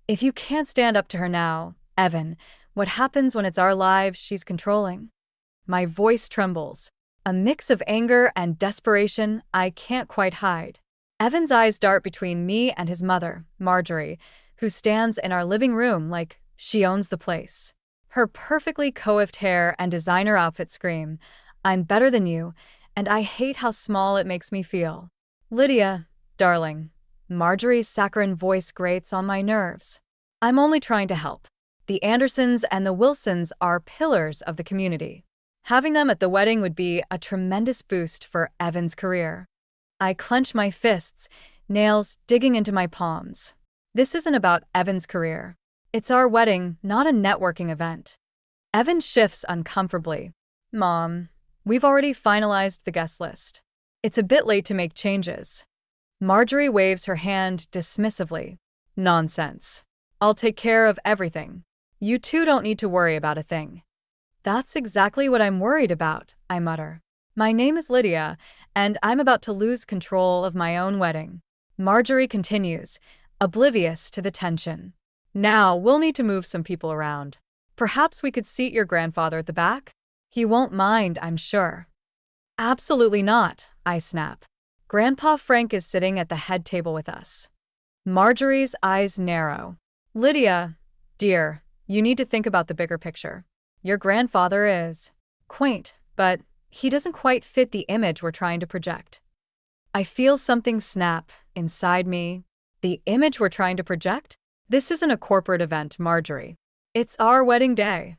If you can't stand up to her now, Evan, what happens when it's our lives she's controlling? My voice trembles. A mix of anger and desperation I can't quite hide. Evan's eyes dart between me and his mother, Marjorie, who stands in our living room like she owns the place. Her perfectly coiffed hair and designer outfit scream, "I'm better than you, and I hate how small it makes me feel." "Lydia, darling." Marjorie's saccharine voice grates on my nerves. "I'm only trying to help. The Andersons and the Wilsons are pillars of the community. Having them at the wedding would be a tremendous boost for Evan's career." I clench my fists, nails digging into my palms. This isn't about Evan's career. It's our wedding, not a networking event. Evan shifts uncomfortably. "Mom, we've already finalized the guest list. It's a bit late to make changes." Marjorie waves her hand dismissively. "Nonsense. I'll take care of everything. You two don't need to worry about a thing." "That's exactly what I'm worried about," I mutter. "My name is Lydia, and I'm about to lose control of my own wedding." Marjorie continues, oblivious to the tension. "Now, we'll need to move some people around. Perhaps we could seat your grandfather at the back? He won't mind, I'm sure." "Absolutely not," I snap. "Grandpa Frank is sitting at the head table with us." Marjorie's eyes narrow. "Lydia, dear, you need to think about the bigger picture. Your grandfather is quaint, but he doesn't quite fit the image we're trying to project." I feel something snap inside me. The image we're trying to project? This isn't a corporate event, Marjorie. It's our wedding day.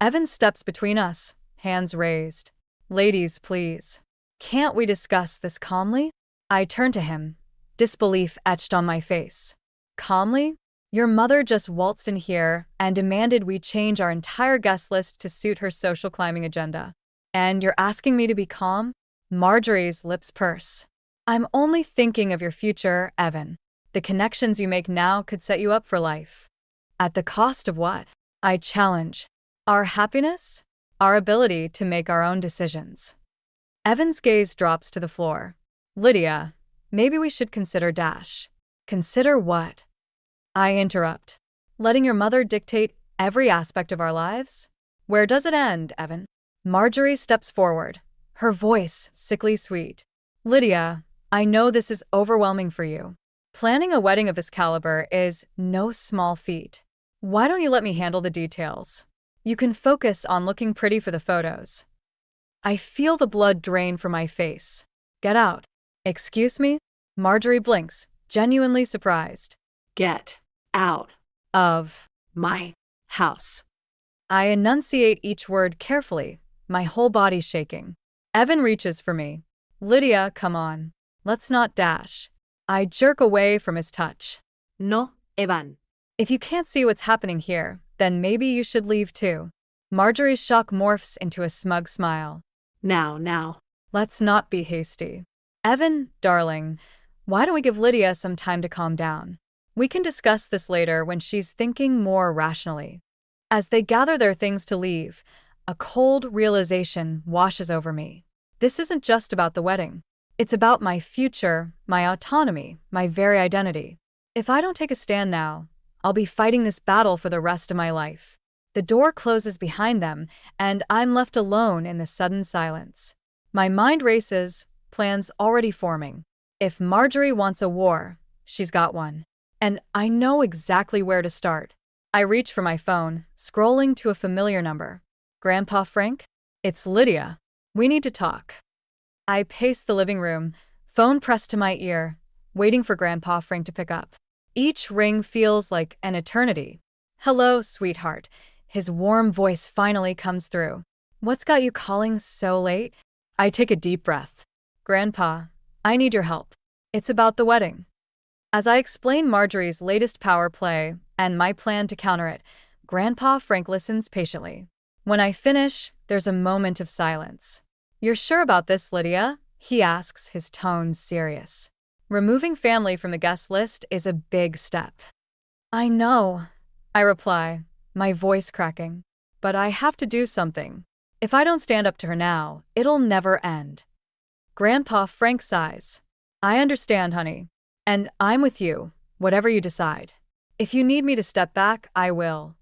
Evan steps between us, hands raised. "Ladies, please. Can't we discuss this calmly?" I turn to him, disbelief etched on my face. "Calmly? Your mother just waltzed in here and demanded we change our entire guest list to suit her social climbing agenda. And you're asking me to be calm?" Marjorie's lips purse. "I'm only thinking of your future, Evan. The connections you make now could set you up for life." "At the cost of what?" I challenge. "Our happiness? Our ability to make our own decisions." Evan's gaze drops to the floor. "Lydia, maybe we should consider Dash." "Consider what?" I interrupt. "Letting your mother dictate every aspect of our lives? Where does it end, Evan?" Marjorie steps forward, her voice sickly sweet. "Lydia, I know this is overwhelming for you. Planning a wedding of this caliber is no small feat. Why don't you let me handle the details? You can focus on looking pretty for the photos." I feel the blood drain from my face. "Get out." "Excuse me?" Marjorie blinks, genuinely surprised. "Get out "Of my house." I enunciate each word carefully, my whole body shaking. Evan reaches for me. "Lydia, come on. Let's not dash." I jerk away from his touch. "No, Evan." "If you can't see what's happening here, then maybe you should leave too." Marjorie's shock morphs into a smug smile. Now. "Let's not be hasty. Evan, darling, why don't we give Lydia some time to calm down? We can discuss this later when she's thinking more rationally." As they gather their things to leave, a cold realization washes over me. This isn't just about the wedding. It's about my future, my autonomy, my very identity. If I don't take a stand now, I'll be fighting this battle for the rest of my life. The door closes behind them, and I'm left alone in the sudden silence. My mind races, plans already forming. If Marjorie wants a war, she's got one. And I know exactly where to start. I reach for my phone, scrolling to a familiar number. "Grandpa Frank? It's Lydia. We need to talk." I pace the living room, phone pressed to my ear, waiting for Grandpa Frank to pick up. Each ring feels like an eternity. "Hello, sweetheart." His warm voice finally comes through. "What's got you calling so late?" I take a deep breath. "Grandpa, I need your help. It's about the wedding." As I explain Marjorie's latest power play and my plan to counter it, Grandpa Frank listens patiently. When I finish, there's a moment of silence. "You're sure about this, Lydia?" he asks, his tone serious. "Removing family from the guest list is a big step." "I know," I reply, my voice cracking. "But I have to do something. If I don't stand up to her now, it'll never end." Grandpa Frank sighs. "I understand, honey. And I'm with you, whatever you decide. If you need me to step back, I will.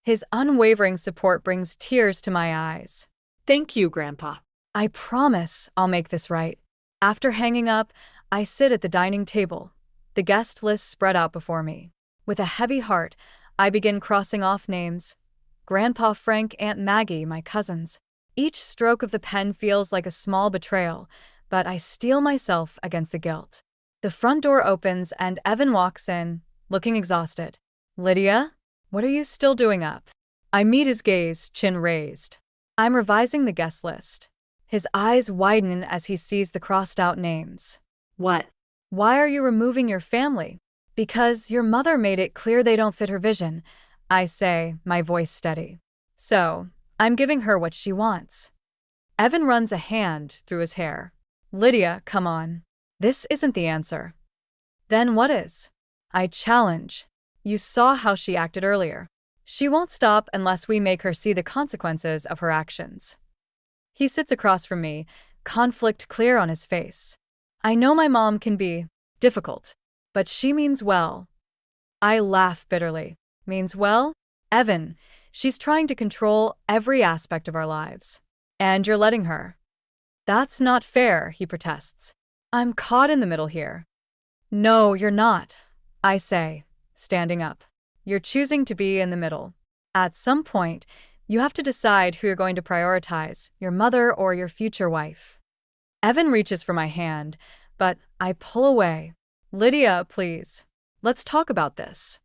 His unwavering support brings tears to my eyes. Thank you, Grandpa. I promise I'll make this right. After hanging up, I sit at the dining table, the guest list spread out before me. With a heavy heart, I begin crossing off names. Grandpa Frank, Aunt Maggie, my cousins. Each stroke of the pen feels like a small betrayal, but I steel myself against the guilt. The front door opens and Evan walks in, looking exhausted. Lydia? What are you still doing up? I meet his gaze, chin raised. I'm revising the guest list. His eyes widen as he sees the crossed-out names. What? Why are you removing your family? Because your mother made it clear they don't fit her vision, I say, my voice steady. So, I'm giving her what she wants. Evan runs a hand through his hair. Lydia, come on. This isn't the answer. Then what is? I challenge. You saw how she acted earlier. She won't stop unless we make her see the consequences of her actions. He sits across from me, conflict clear on his face. I know my mom can be difficult, but she means well. I laugh bitterly. Means well? Evan, she's trying to control every aspect of our lives. And you're letting her. That's not fair, he protests. I'm caught in the middle here. No, you're not, I say, standing up. You're choosing to be in the middle. At some point, you have to decide who you're going to prioritize, your mother or your future wife. Evan reaches for my hand, but I pull away. Lydia, please. Let's talk about this.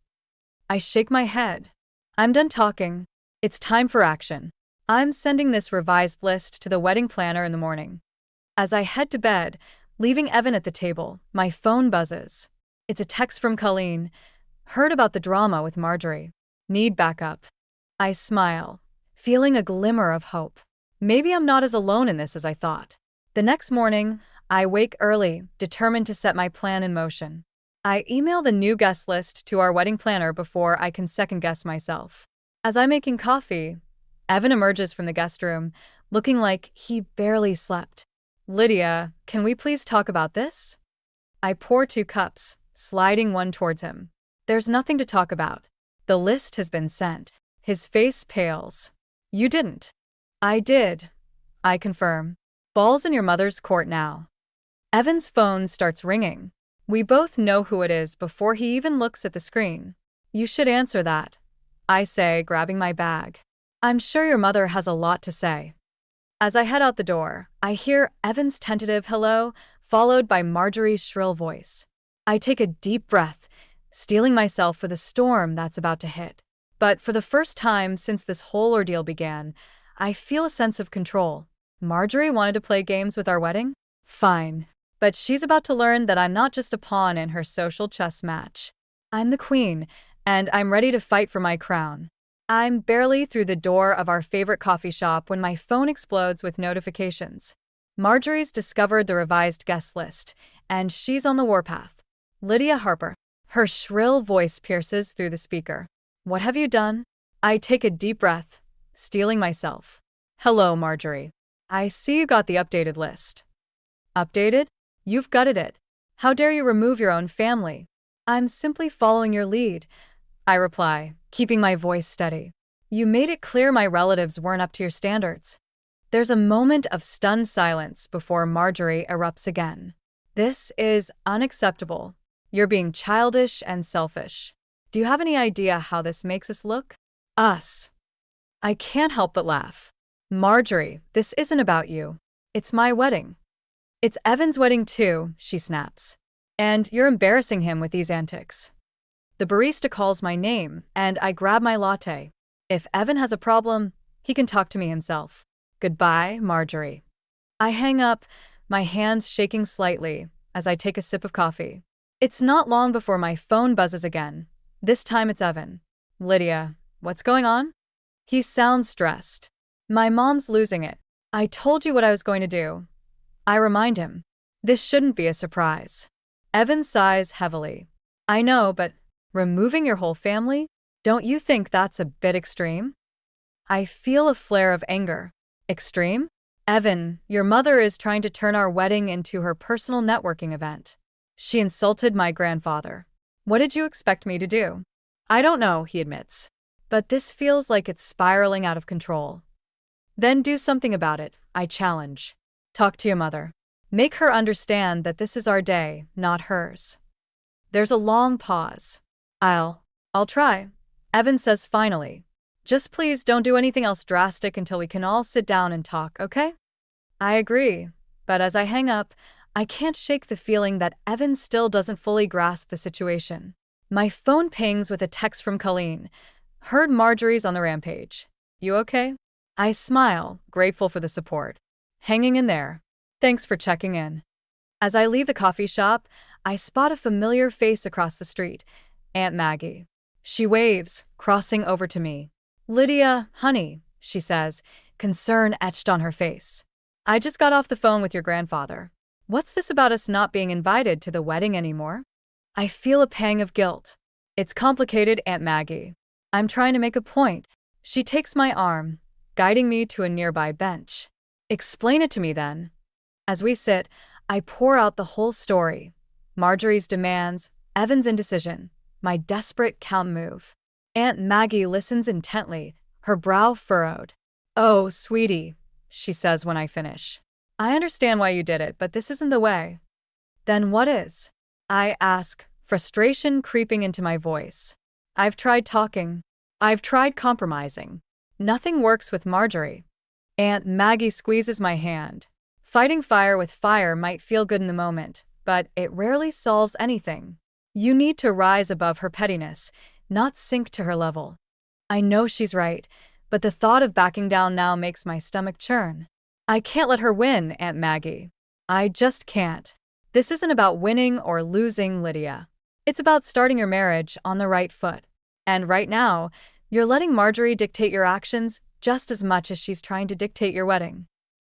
I shake my head. I'm done talking. It's time for action. I'm sending this revised list to the wedding planner in the morning. As I head to bed, leaving Evan at the table, my phone buzzes. It's a text from Colleen. Heard about the drama with Marjorie. Need backup. I smile, feeling a glimmer of hope. Maybe I'm not as alone in this as I thought. The next morning, I wake early, determined to set my plan in motion. I email the new guest list to our wedding planner before I can second-guess myself. As I'm making coffee, Evan emerges from the guest room, looking like he barely slept. Lydia, can we please talk about this? I pour 2 cups, sliding one towards him. There's nothing to talk about. The list has been sent. His face pales. You didn't. I did. I confirm. Ball's in your mother's court now. Evan's phone starts ringing. We both know who it is before he even looks at the screen. You should answer that, I say, grabbing my bag. I'm sure your mother has a lot to say. As I head out the door, I hear Evan's tentative hello, followed by Marjorie's shrill voice. I take a deep breath, steeling myself for the storm that's about to hit. But for the first time since this whole ordeal began, I feel a sense of control. Marjorie wanted to play games with our wedding? Fine. But she's about to learn that I'm not just a pawn in her social chess match. I'm the queen, and I'm ready to fight for my crown. I'm barely through the door of our favorite coffee shop when my phone explodes with notifications. Marjorie's discovered the revised guest list, and she's on the warpath. Lydia Harper. Her shrill voice pierces through the speaker. What have you done? I take a deep breath, steeling myself. Hello, Marjorie. I see you got the updated list. Updated? You've gutted it. How dare you remove your own family? I'm simply following your lead, I reply, keeping my voice steady. You made it clear my relatives weren't up to your standards. There's a moment of stunned silence before Marjorie erupts again. This is unacceptable. You're being childish and selfish. Do you have any idea how this makes us look? Us. I can't help but laugh. Marjorie, this isn't about you. It's my wedding. It's Evan's wedding too, she snaps. And you're embarrassing him with these antics. The barista calls my name, and I grab my latte. If Evan has a problem, he can talk to me himself. Goodbye, Marjorie. I hang up, my hands shaking slightly as I take a sip of coffee. It's not long before my phone buzzes again. This time it's Evan. Lydia, what's going on? He sounds stressed. My mom's losing it. I told you what I was going to do. I remind him. This shouldn't be a surprise. Evan sighs heavily. I know, but removing your whole family? Don't you think that's a bit extreme? I feel a flare of anger. Extreme? Evan, your mother is trying to turn our wedding into her personal networking event. She insulted my grandfather. What did you expect me to do? I don't know, he admits. But this feels like it's spiraling out of control. Then do something about it, I challenge. Talk to your mother. Make her understand that this is our day, not hers. There's a long pause. I'll try, Evan says finally. Just please don't do anything else drastic until we can all sit down and talk, okay? I agree, but as I hang up, I can't shake the feeling that Evan still doesn't fully grasp the situation. My phone pings with a text from Colleen. Heard Marjorie's on the rampage. You okay? I smile, grateful for the support. Hanging in there. Thanks for checking in. As I leave the coffee shop, I spot a familiar face across the street. Aunt Maggie. She waves, crossing over to me. Lydia, honey, she says, concern etched on her face. I just got off the phone with your grandfather. What's this about us not being invited to the wedding anymore? I feel a pang of guilt. It's complicated, Aunt Maggie. I'm trying to make a point. She takes my arm, guiding me to a nearby bench. Explain it to me then. As we sit, I pour out the whole story. Marjorie's demands, Evan's indecision, my desperate counter-move. Aunt Maggie listens intently, her brow furrowed. Oh, sweetie, she says when I finish. I understand why you did it, but this isn't the way. Then what is? I ask, frustration creeping into my voice. I've tried talking. I've tried compromising. Nothing works with Marjorie. Aunt Maggie squeezes my hand. Fighting fire with fire might feel good in the moment, but it rarely solves anything. You need to rise above her pettiness, not sink to her level. I know she's right, but the thought of backing down now makes my stomach churn. I can't let her win, Aunt Maggie. I just can't. This isn't about winning or losing, Lydia. It's about starting your marriage on the right foot. And right now, you're letting Marjorie dictate your actions just as much as she's trying to dictate your wedding.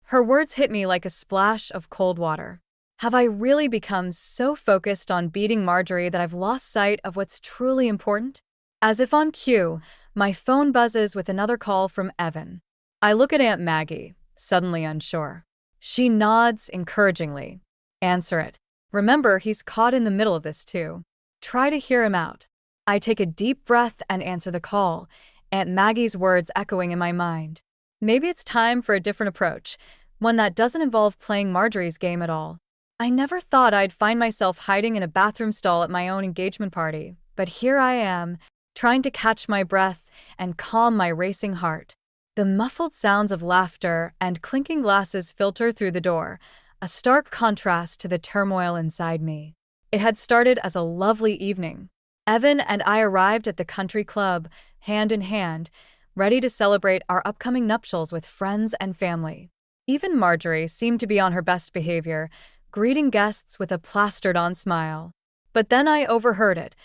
Her words hit me like a splash of cold water. Have I really become so focused on beating Marjorie that I've lost sight of what's truly important? As if on cue, my phone buzzes with another call from Evan. I look at Aunt Maggie, suddenly unsure. She nods encouragingly. Answer it. Remember, he's caught in the middle of this too. Try to hear him out. I take a deep breath and answer the call, Aunt Maggie's words echoing in my mind. Maybe it's time for a different approach, one that doesn't involve playing Marjorie's game at all. I never thought I'd find myself hiding in a bathroom stall at my own engagement party, but here I am, trying to catch my breath and calm my racing heart. The muffled sounds of laughter and clinking glasses filter through the door, a stark contrast to the turmoil inside me. It had started as a lovely evening. Evan and I arrived at the country club, hand in hand, ready to celebrate our upcoming nuptials with friends and family. Even Marjorie seemed to be on her best behavior, greeting guests with a plastered-on smile. But then I overheard it,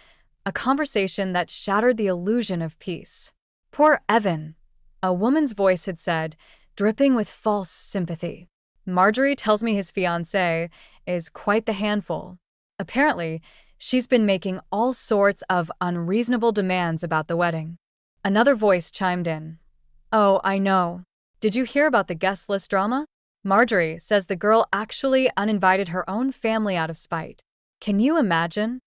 a conversation that shattered the illusion of peace. Poor Evan, a woman's voice had said, dripping with false sympathy. Marjorie tells me his fiancée is quite the handful. Apparently, she's been making all sorts of unreasonable demands about the wedding. Another voice chimed in. Oh, I know. Did you hear about the guest list drama? Marjorie says the girl actually uninvited her own family out of spite. Can you imagine?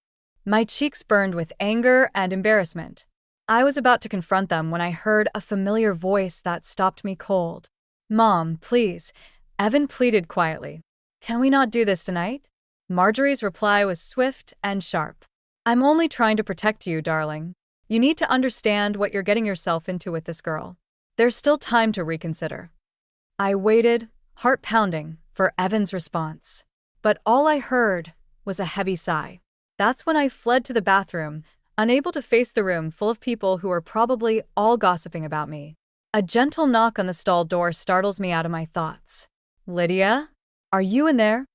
My cheeks burned with anger and embarrassment. I was about to confront them when I heard a familiar voice that stopped me cold. Mom, please, Evan pleaded quietly. Can we not do this tonight? Marjorie's reply was swift and sharp. I'm only trying to protect you, darling. You need to understand what you're getting yourself into with this girl. There's still time to reconsider. I waited, heart pounding, for Evan's response. But all I heard was a heavy sigh. That's when I fled to the bathroom, unable to face the room full of people who were probably all gossiping about me. A gentle knock on the stall door startles me out of my thoughts. Lydia? Are you in there?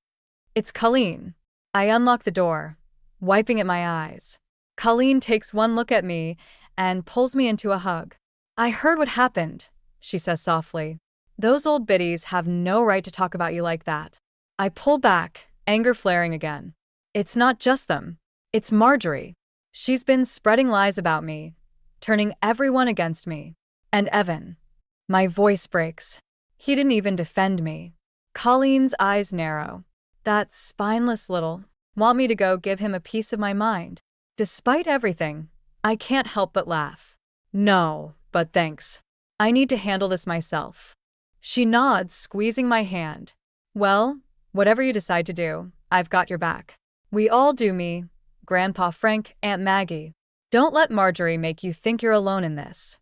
It's Colleen. I unlock the door, wiping at my eyes. Colleen takes one look at me and pulls me into a hug. I heard what happened, she says softly. Those old biddies have no right to talk about you like that. I pull back, anger flaring again. It's not just them. It's Marjorie. She's been spreading lies about me, turning everyone against me. And Evan. My voice breaks. He didn't even defend me. Colleen's eyes narrow. That spineless little. Want me to go give him a piece of my mind. Despite everything, I can't help but laugh. No, but thanks. I need to handle this myself. She nods, squeezing my hand. Well, whatever you decide to do, I've got your back. We all do, me, Grandpa Frank, Aunt Maggie. Don't let Marjorie make you think you're alone in this.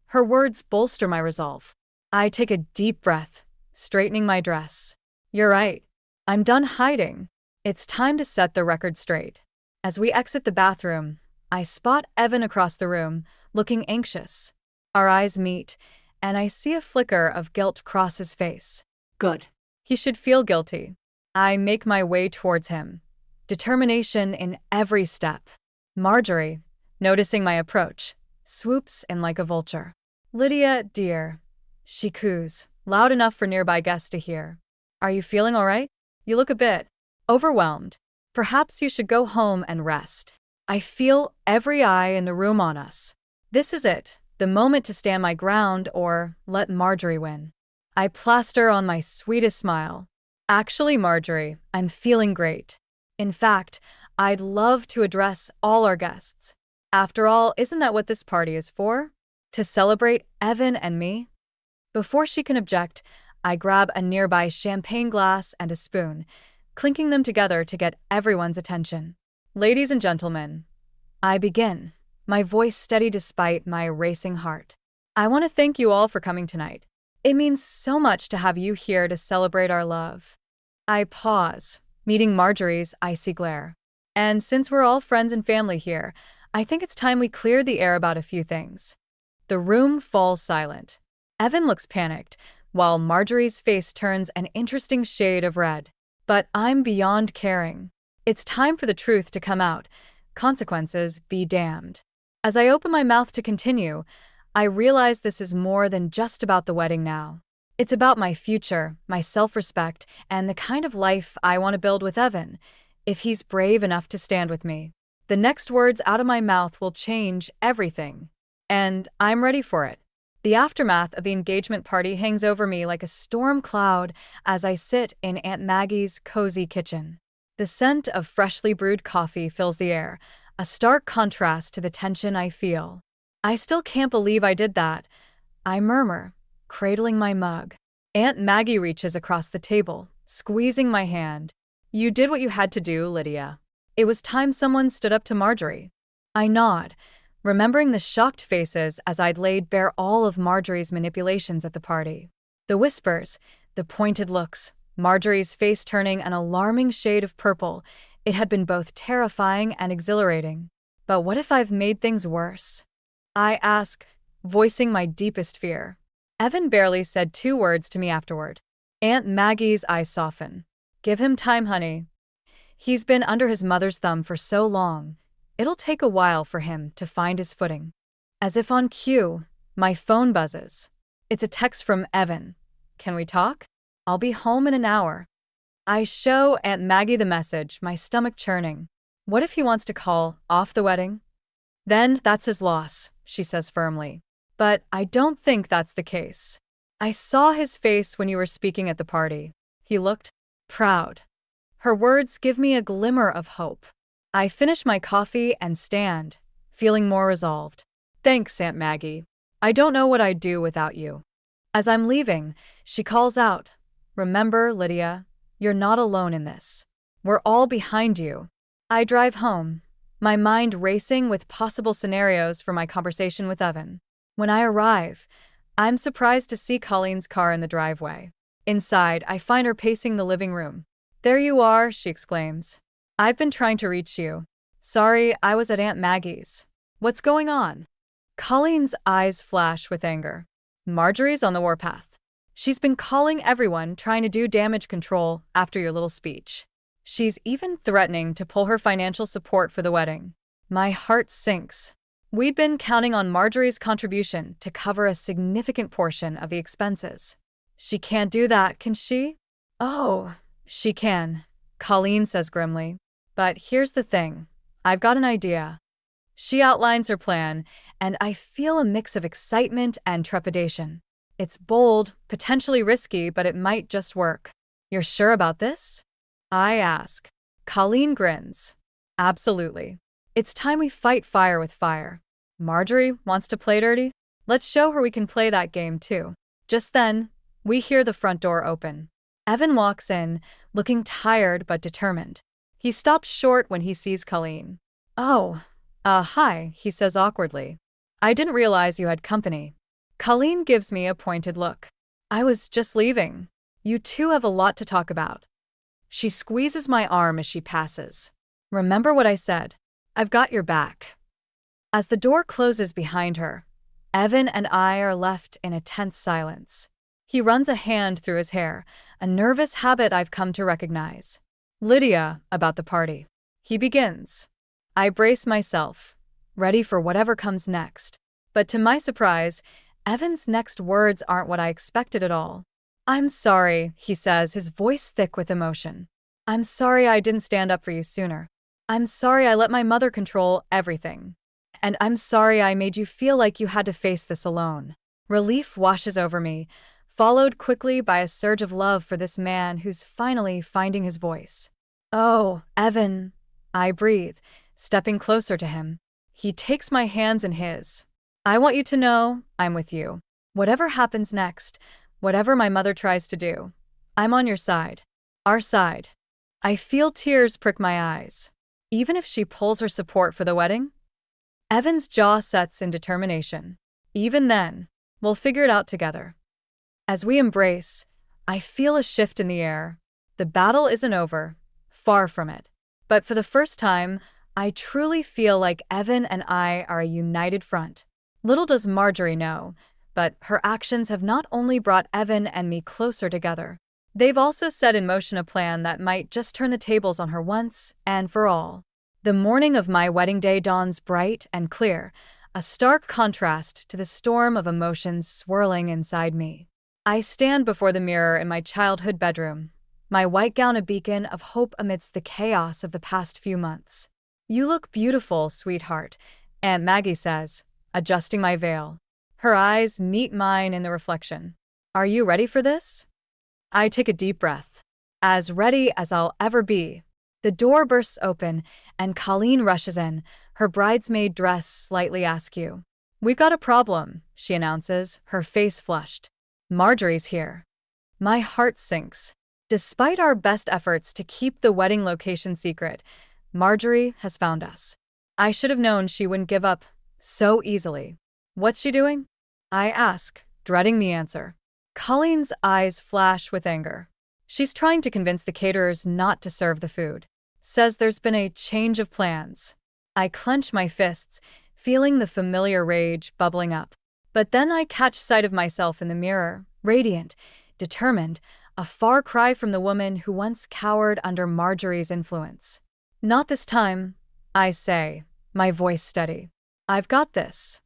Her words bolster my resolve. I take a deep breath, straightening my dress. You're right. I'm done hiding. It's time to set the record straight. As we exit the bathroom, I spot Evan across the room, looking anxious. Our eyes meet, and I see a flicker of guilt cross his face. Good. He should feel guilty. I make my way towards him, determination in every step. Marjorie, noticing my approach, swoops in like a vulture. Lydia, dear, she coos, loud enough for nearby guests to hear. Are you feeling all right? You look a bit overwhelmed. Perhaps you should go home and rest. I feel every eye in the room on us. This is it, the moment to stand my ground or let Marjorie win. I plaster on my sweetest smile. Actually, Marjorie, I'm feeling great. In fact, I'd love to address all our guests. After all, isn't that what this party is for? To celebrate Evan and me? Before she can object, I grab a nearby champagne glass and a spoon, clinking them together to get everyone's attention. Ladies and gentlemen, I begin, my voice steady despite my racing heart. I want to thank you all for coming tonight. It means so much to have you here to celebrate our love. I pause, meeting Marjorie's icy glare. And since we're all friends and family here, I think it's time we cleared the air about a few things. The room falls silent. Evan looks panicked, while Marjorie's face turns an interesting shade of red. But I'm beyond caring. It's time for the truth to come out. Consequences be damned. As I open my mouth to continue, I realize this is more than just about the wedding now. It's about my future, my self-respect, and the kind of life I want to build with Evan, if he's brave enough to stand with me. The next words out of my mouth will change everything. And I'm ready for it. The aftermath of the engagement party hangs over me like a storm cloud as I sit in Aunt Maggie's cozy kitchen. The scent of freshly brewed coffee fills the air, a stark contrast to the tension I feel. I still can't believe I did that, I murmur, cradling my mug. Aunt Maggie reaches across the table, squeezing my hand. You did what you had to do, Lydia. It was time someone stood up to Marjorie. I nod, remembering the shocked faces as I'd laid bare all of Marjorie's manipulations at the party. The whispers, the pointed looks, Marjorie's face turning an alarming shade of purple. It had been both terrifying and exhilarating. But what if I've made things worse? I ask, voicing my deepest fear. Evan barely said 2 words to me afterward. Aunt Maggie's eyes soften. Give him time, honey. He's been under his mother's thumb for so long. It'll take a while for him to find his footing. As if on cue, my phone buzzes. It's a text from Evan. Can we talk? I'll be home in an hour. I show Aunt Maggie the message, my stomach churning. What if he wants to call off the wedding? Then that's his loss, she says firmly. But I don't think that's the case. I saw his face when you were speaking at the party. He looked proud. Her words give me a glimmer of hope. I finish my coffee and stand, feeling more resolved. Thanks, Aunt Maggie. I don't know what I'd do without you. As I'm leaving, she calls out, Remember, Lydia, you're not alone in this. We're all behind you. I drive home, my mind racing with possible scenarios for my conversation with Evan. When I arrive, I'm surprised to see Colleen's car in the driveway. Inside, I find her pacing the living room. There you are, she exclaims. I've been trying to reach you. Sorry, I was at Aunt Maggie's. What's going on? Colleen's eyes flash with anger. Marjorie's on the warpath. She's been calling everyone, trying to do damage control after your little speech. She's even threatening to pull her financial support for the wedding. My heart sinks. We'd been counting on Marjorie's contribution to cover a significant portion of the expenses. She can't do that, can she? Oh, she can, Colleen says grimly. But here's the thing. I've got an idea. She outlines her plan, and I feel a mix of excitement and trepidation. It's bold, potentially risky, but it might just work. You're sure about this? I ask. Colleen grins. Absolutely. It's time we fight fire with fire. Marjorie wants to play dirty? Let's show her we can play that game too. Just then, we hear the front door open. Evan walks in, looking tired but determined. He stops short when he sees Colleen. Oh, hi, he says awkwardly. I didn't realize you had company. Colleen gives me a pointed look. I was just leaving. You two have a lot to talk about. She squeezes my arm as she passes. Remember what I said. I've got your back. As the door closes behind her, Evan and I are left in a tense silence. He runs a hand through his hair, a nervous habit I've come to recognize. Lydia, about the party. He begins. I brace myself, ready for whatever comes next. But to my surprise, Evan's next words aren't what I expected at all. I'm sorry, he says, his voice thick with emotion. I'm sorry I didn't stand up for you sooner. I'm sorry I let my mother control everything. And I'm sorry I made you feel like you had to face this alone. Relief washes over me, followed quickly by a surge of love for this man who's finally finding his voice. Oh, Evan, I breathe, stepping closer to him. He takes my hands in his. I want you to know I'm with you. Whatever happens next, whatever my mother tries to do, I'm on your side. Our side. I feel tears prick my eyes. Even if she pulls her support for the wedding? Evan's jaw sets in determination. Even then, we'll figure it out together. As we embrace, I feel a shift in the air. The battle isn't over, far from it. But for the first time, I truly feel like Evan and I are a united front. Little does Marjorie know, but her actions have not only brought Evan and me closer together, they've also set in motion a plan that might just turn the tables on her once and for all. The morning of my wedding day dawns bright and clear, a stark contrast to the storm of emotions swirling inside me. I stand before the mirror in my childhood bedroom, my white gown a beacon of hope amidst the chaos of the past few months. You look beautiful, sweetheart, Aunt Maggie says, adjusting my veil. Her eyes meet mine in the reflection. Are you ready for this? I take a deep breath. As ready as I'll ever be. The door bursts open, and Colleen rushes in, her bridesmaid dress slightly askew. We've got a problem, she announces, her face flushed. Marjorie's here. My heart sinks. Despite our best efforts to keep the wedding location secret, Marjorie has found us. I should have known she wouldn't give up so easily. What's she doing? I ask, dreading the answer. Colleen's eyes flash with anger. She's trying to convince the caterers not to serve the food. Says there's been a change of plans. I clench my fists, feeling the familiar rage bubbling up. But then I catch sight of myself in the mirror, radiant, determined, a far cry from the woman who once cowered under Marjorie's influence. Not this time, I say, my voice steady. I've got this.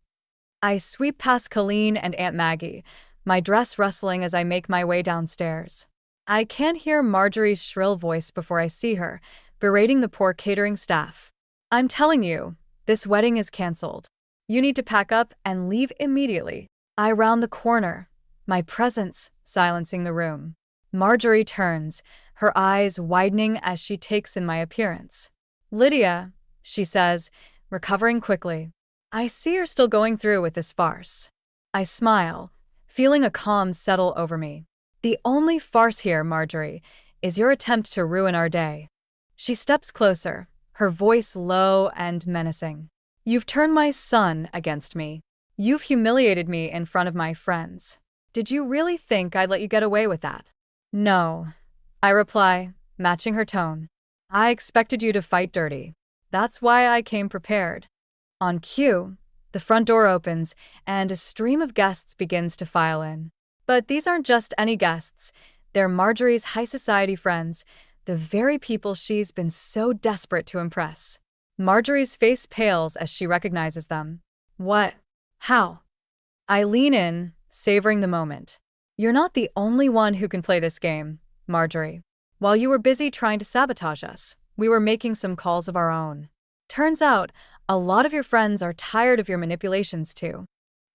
I sweep past Colleen and Aunt Maggie, my dress rustling as I make my way downstairs. I can hear Marjorie's shrill voice before I see her, berating the poor catering staff. I'm telling you, this wedding is canceled. You need to pack up and leave immediately. I round the corner, my presence silencing the room. Marjorie turns, her eyes widening as she takes in my appearance. Lydia, she says, recovering quickly. I see you're still going through with this farce. I smile, feeling a calm settle over me. The only farce here, Marjorie, is your attempt to ruin our day. She steps closer, her voice low and menacing. You've turned my son against me. You've humiliated me in front of my friends. Did you really think I'd let you get away with that? No, I reply, matching her tone. I expected you to fight dirty. That's why I came prepared. On cue, the front door opens, and a stream of guests begins to file in. But these aren't just any guests. They're Marjorie's high society friends, the very people she's been so desperate to impress. Marjorie's face pales as she recognizes them. What? How? I lean in, savoring the moment. You're not the only one who can play this game, Marjorie. While you were busy trying to sabotage us, we were making some calls of our own. Turns out, a lot of your friends are tired of your manipulations too.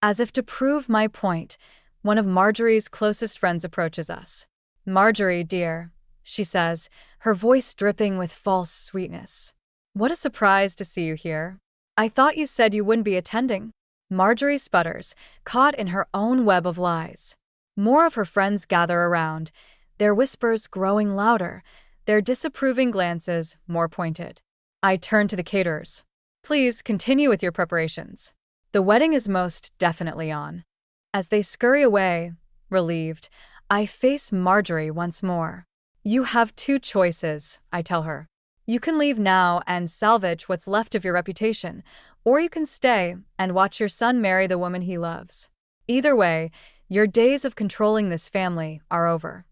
As if to prove my point, one of Marjorie's closest friends approaches us. Marjorie, dear, she says, her voice dripping with false sweetness. What a surprise to see you here. I thought you said you wouldn't be attending. Marjorie sputters, caught in her own web of lies. More of her friends gather around, their whispers growing louder, their disapproving glances more pointed. I turn to the caterers. Please continue with your preparations. The wedding is most definitely on. As they scurry away, relieved, I face Marjorie once more. You have two choices, I tell her. You can leave now and salvage what's left of your reputation, or you can stay and watch your son marry the woman he loves. Either way, your days of controlling this family are over.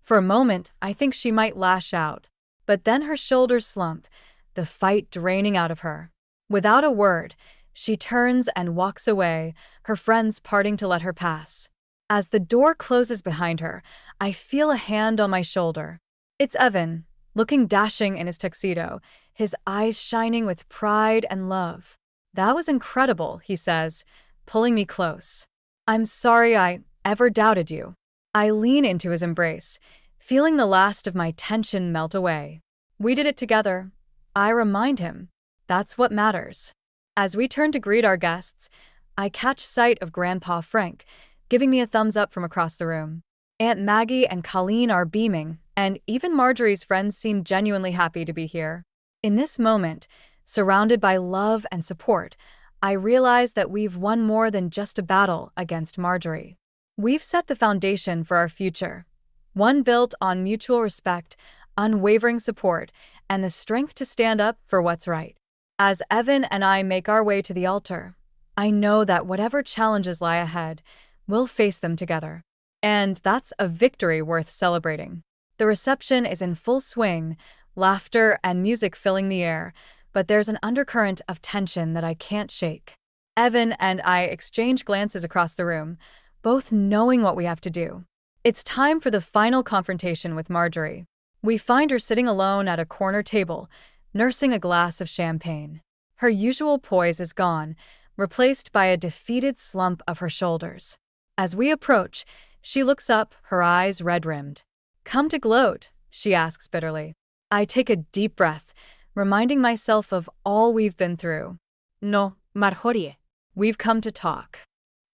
For a moment, I think she might lash out, but then her shoulders slump, the fight draining out of her. Without a word, she turns and walks away, her friends parting to let her pass. As the door closes behind her, I feel a hand on my shoulder. It's Evan, looking dashing in his tuxedo, his eyes shining with pride and love. That was incredible, he says, pulling me close. I'm sorry I ever doubted you. I lean into his embrace, feeling the last of my tension melt away. We did it together. I remind him. That's what matters. As we turn to greet our guests, I catch sight of Grandpa Frank, giving me a thumbs up from across the room. Aunt Maggie and Colleen are beaming, and even Marjorie's friends seem genuinely happy to be here. In this moment, surrounded by love and support, I realize that we've won more than just a battle against Marjorie. We've set the foundation for our future, one built on mutual respect, unwavering support, and the strength to stand up for what's right. As Evan and I make our way to the altar, I know that whatever challenges lie ahead, we'll face them together. And that's a victory worth celebrating. The reception is in full swing, laughter and music filling the air, but there's an undercurrent of tension that I can't shake. Evan and I exchange glances across the room, both knowing what we have to do. It's time for the final confrontation with Marjorie. We find her sitting alone at a corner table, nursing a glass of champagne. Her usual poise is gone, replaced by a defeated slump of her shoulders. As we approach, she looks up, her eyes red-rimmed. "Come to gloat?" she asks bitterly. I take a deep breath, reminding myself of all we've been through. "No, Marjorie. We've come to talk."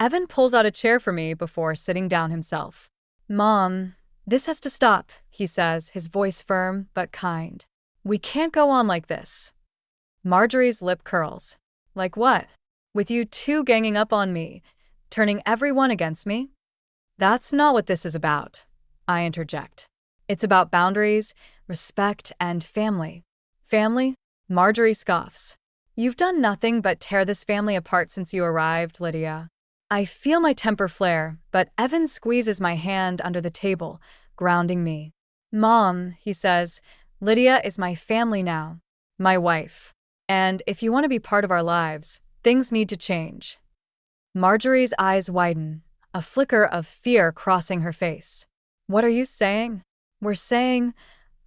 Evan pulls out a chair for me before sitting down himself. "Mom, this has to stop," he says, his voice firm but kind. "We can't go on like this." Marjorie's lip curls. "Like what? With you two ganging up on me, turning everyone against me?" "That's not what this is about," I interject. "It's about boundaries, respect, and family." "Family?" Marjorie scoffs. "You've done nothing but tear this family apart since you arrived, Lydia." I feel my temper flare, but Evan squeezes my hand under the table, grounding me. "Mom," he says, "Lydia is my family now, my wife. And if you want to be part of our lives, things need to change." Marjorie's eyes widen, a flicker of fear crossing her face. "What are you saying?" "We're saying,"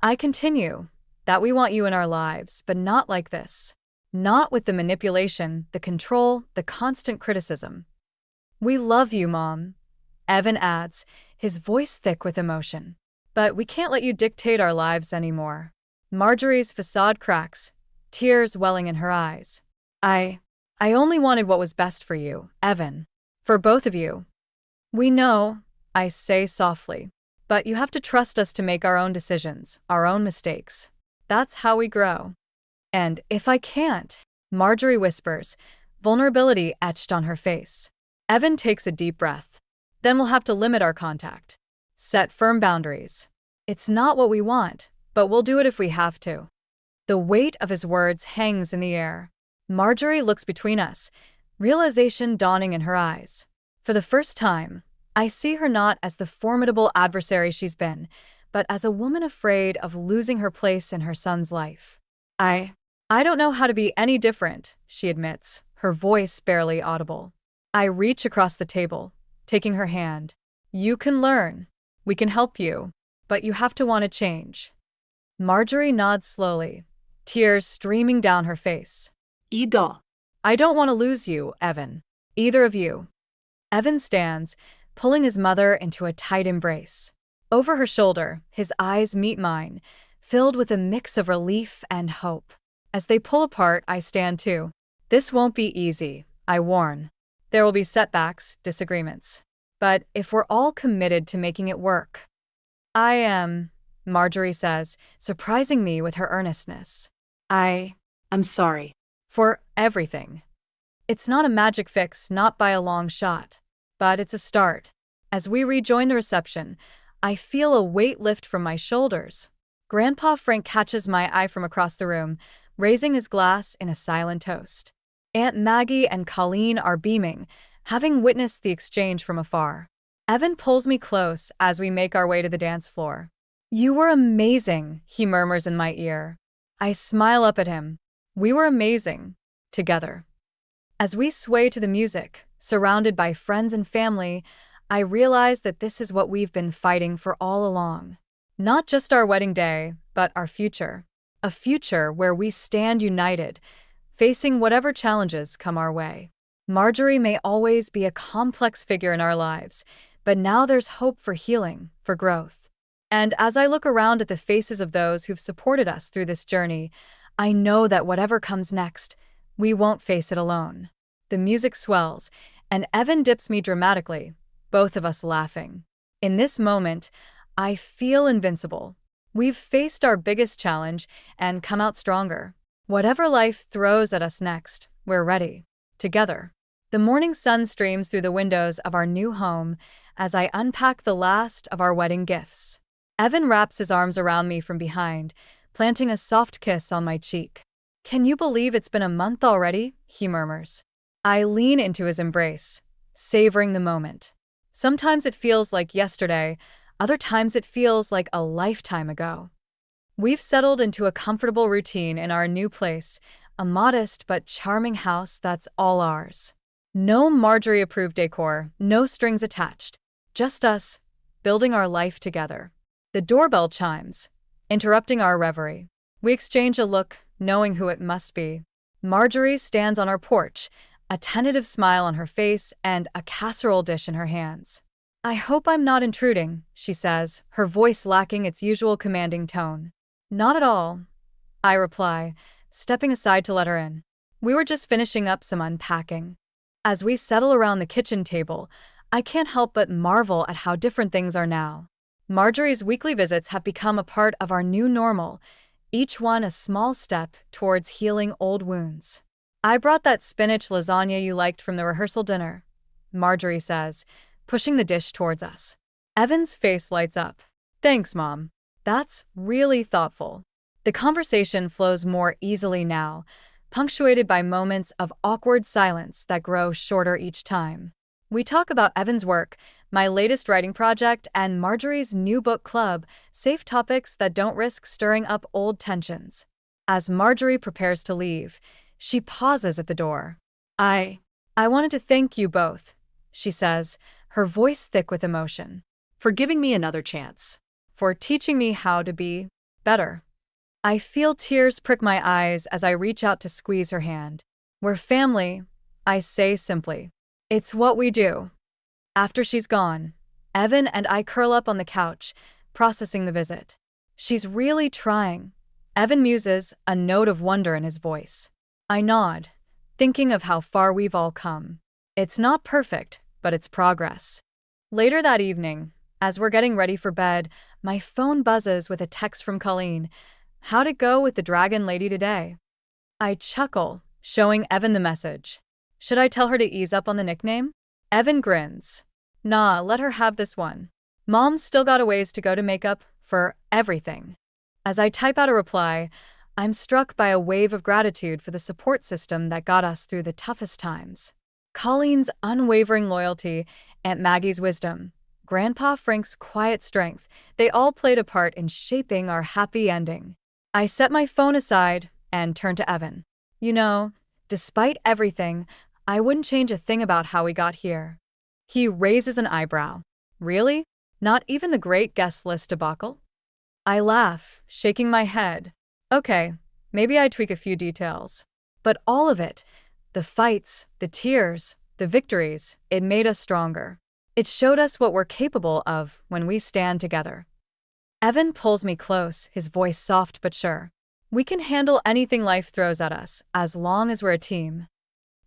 I continue, "that we want you in our lives, but not like this. Not with the manipulation, the control, the constant criticism." "We love you, Mom," Evan adds, his voice thick with emotion. "But we can't let you dictate our lives anymore." Marjorie's facade cracks, tears welling in her eyes. I only wanted what was best for you, Evan. For both of you." "We know," I say softly. "But you have to trust us to make our own decisions, our own mistakes. That's how we grow." "And if I can't," Marjorie whispers, vulnerability etched on her face. Evan takes a deep breath. "Then we'll have to limit our contact. Set firm boundaries. It's not what we want, but we'll do it if we have to." The weight of his words hangs in the air. Marjorie looks between us, realization dawning in her eyes. For the first time, I see her not as the formidable adversary she's been, but as a woman afraid of losing her place in her son's life. I don't know how to be any different," she admits, her voice barely audible. I reach across the table, taking her hand. "You can learn. We can help you. But you have to want to change." Marjorie nods slowly, tears streaming down her face. Ido. "I don't want to lose you, Evan. Either of you." Evan stands, pulling his mother into a tight embrace. Over her shoulder, his eyes meet mine, filled with a mix of relief and hope. As they pull apart, I stand too. This won't be easy, I warn. There will be setbacks, disagreements. But if we're all committed to making it work. I am, Marjorie says, surprising me with her earnestness. I'm sorry. For everything. It's not a magic fix, not by a long shot. But it's a start. As we rejoin the reception, I feel a weight lift from my shoulders. Grandpa Frank catches my eye from across the room, raising his glass in a silent toast. Aunt Maggie and Colleen are beaming, having witnessed the exchange from afar. Evan pulls me close as we make our way to the dance floor. You were amazing, he murmurs in my ear. I smile up at him. We were amazing. Together. As we sway to the music, surrounded by friends and family, I realize that this is what we've been fighting for all along. Not just our wedding day, but our future. A future where we stand united, facing whatever challenges come our way. Marjorie may always be a complex figure in our lives, but now there's hope for healing, for growth. And as I look around at the faces of those who've supported us through this journey, I know that whatever comes next, we won't face it alone. The music swells, and Evan dips me dramatically, both of us laughing. In this moment, I feel invincible. We've faced our biggest challenge and come out stronger. Whatever life throws at us next, we're ready. Together. The morning sun streams through the windows of our new home as I unpack the last of our wedding gifts. Evan wraps his arms around me from behind, planting a soft kiss on my cheek. Can you believe it's been a month already? He murmurs. I lean into his embrace, savoring the moment. Sometimes it feels like yesterday, other times it feels like a lifetime ago. We've settled into a comfortable routine in our new place, a modest but charming house that's all ours. No Marjorie-approved decor, no strings attached, just us, building our life together. The doorbell chimes, interrupting our reverie. We exchange a look, knowing who it must be. Marjorie stands on our porch, a tentative smile on her face and a casserole dish in her hands. I hope I'm not intruding, she says, her voice lacking its usual commanding tone. Not at all, I reply, stepping aside to let her in. We were just finishing up some unpacking. As we settle around the kitchen table, I can't help but marvel at how different things are now. Marjorie's weekly visits have become a part of our new normal, each one a small step towards healing old wounds. I brought that spinach lasagna you liked from the rehearsal dinner, Marjorie says, pushing the dish towards us. Evan's face lights up. Thanks, Mom. That's really thoughtful. The conversation flows more easily now, punctuated by moments of awkward silence that grow shorter each time. We talk about Evan's work, my latest writing project, and Marjorie's new book club, safe topics that don't risk stirring up old tensions. As Marjorie prepares to leave, she pauses at the door. I wanted to thank you both, she says, her voice thick with emotion. For giving me another chance. For teaching me how to be better. I feel tears prick my eyes as I reach out to squeeze her hand. We're family, I say simply. It's what we do. After she's gone, Evan and I curl up on the couch, processing the visit. She's really trying. Evan muses, a note of wonder in his voice. I nod, thinking of how far we've all come. It's not perfect, but it's progress. Later that evening, as we're getting ready for bed, my phone buzzes with a text from Colleen. How'd it go with the dragon lady today? I chuckle, showing Evan the message. Should I tell her to ease up on the nickname? Evan grins. Nah, let her have this one. Mom's still got a ways to go to make up for everything. As I type out a reply, I'm struck by a wave of gratitude for the support system that got us through the toughest times. Colleen's unwavering loyalty, Aunt Maggie's wisdom, Grandpa Frank's quiet strength, they all played a part in shaping our happy ending. I set my phone aside and turn to Evan. You know, despite everything, I wouldn't change a thing about how we got here. He raises an eyebrow. Really? Not even the great guest list debacle? I laugh, shaking my head. Okay, maybe I'd tweak a few details. But all of it, the fights, the tears, the victories, it made us stronger. It showed us what we're capable of when we stand together. Evan pulls me close, his voice soft but sure. We can handle anything life throws at us, as long as we're a team.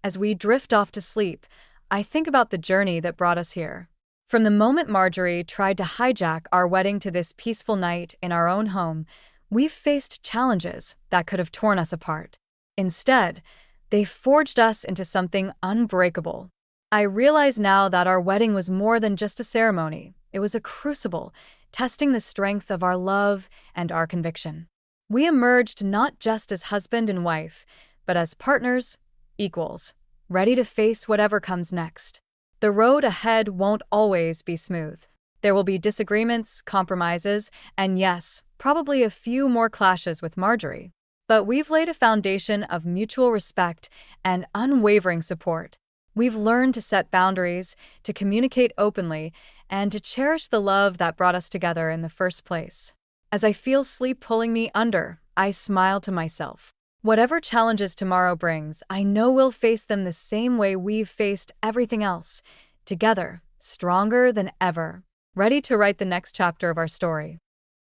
As we drift off to sleep, I think about the journey that brought us here. From the moment Marjorie tried to hijack our wedding to this peaceful night in our own home, we've faced challenges that could have torn us apart. Instead, they forged us into something unbreakable. I realize now that our wedding was more than just a ceremony. It was a crucible, testing the strength of our love and our conviction. We emerged not just as husband and wife, but as partners, equals, ready to face whatever comes next. The road ahead won't always be smooth. There will be disagreements, compromises, and yes, probably a few more clashes with Marjorie. But we've laid a foundation of mutual respect and unwavering support. We've learned to set boundaries, to communicate openly, and to cherish the love that brought us together in the first place. As I feel sleep pulling me under, I smile to myself. Whatever challenges tomorrow brings, I know we'll face them the same way we've faced everything else, together, stronger than ever, ready to write the next chapter of our story.